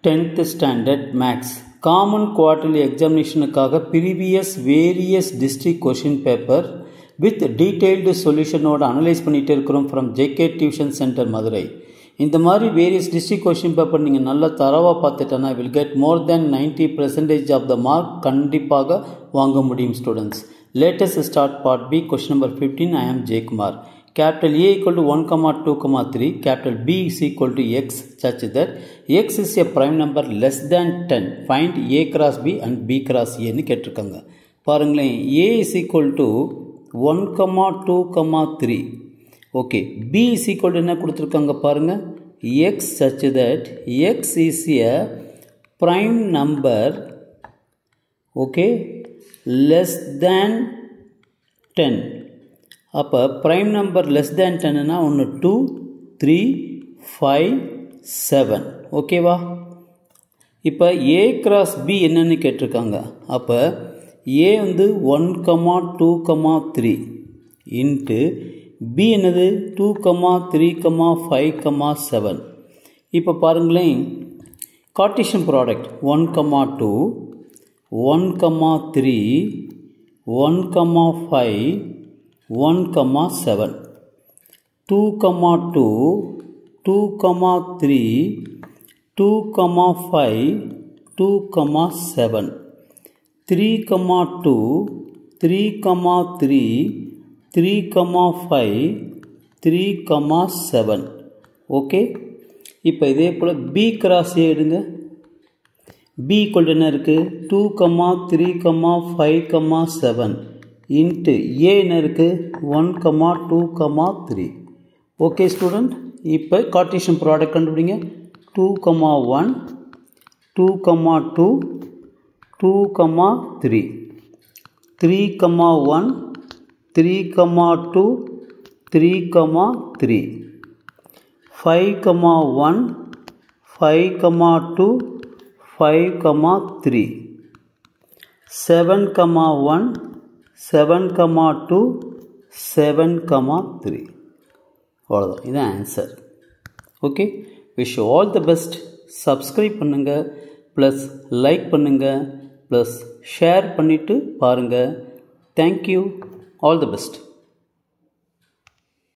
10th standard maths common quarterly examinationக்காக previous various district question paper with detailed solution ஓட analyse பண்ணிட்டே இருக்கிறோம் from JK Tuition Center Madurai. இந்த மாதிரி various district question paper நீங்கள் நல்லா தரவாக பார்த்துட்டேன்னா will get more than 90% of the mark கண்டிப்பாக வாங்க முடியும் students. Let us start part B, question number 15. I am J Kumar. Capital A equal to 1, 2, 3. Capital B is equal to x such that x is a prime number less than 10. Find A cross B and B cross A ன்னு கேட்டிருக்காங்க. பாருங்களேன், A is equal to 1, 2, 3. Okay, B is equal to என்ன கொடுத்துருக்காங்க பாருங்க, x such that x is a prime number, okay, less than 10. அப்போ prime number less than 10னா ஒன்று 2, 3, 5, 7. ஓகேவா? இப்போ A cross B என்னன்னு கேட்டிருக்காங்க. அப்போ A வந்து 1, 2, 3 இன்ட்டு B என்னது 2, 3, 5, 7. இப்போ பாருங்களேன், கார்ட்டீசியன் ப்ராடக்ட் 1, 2, 1, 3, 1, 5, 1, 7. 2, 2, 2, 3, 2, 5, 2, 7. 3, 2, 3, 3, 3, 5, 3, 7. ஓகே, இப்போ இதே போல் B கிராஸ் A எடுங்க. B ஈக்குவல் என்ன இருக்குது, 2, 3, 5, 7 இன்ட்டு A என்ன இருக்குது, 1, 2, 3. ஓகே ஸ்டூடெண்ட், இப்போ கார்ட்டீசியன் ப்ராடக்ட் கண்டுபிடிங்க. 2, 1, 2, 2, 2, 3, 3, 1, 3, 2, 3, 3, 5, 1, 5, 2, 5, 3, 7, 1, 7, 2, 7, 3. அவ்வளோதான், இதுதான் answer. Okay, wish you all the best. Subscribe பண்ணுங்கள், ப்ளஸ் லைக் பண்ணுங்கள், ப்ளஸ் ஷேர் பண்ணிவிட்டு பாருங்கள். Thank you, all the best.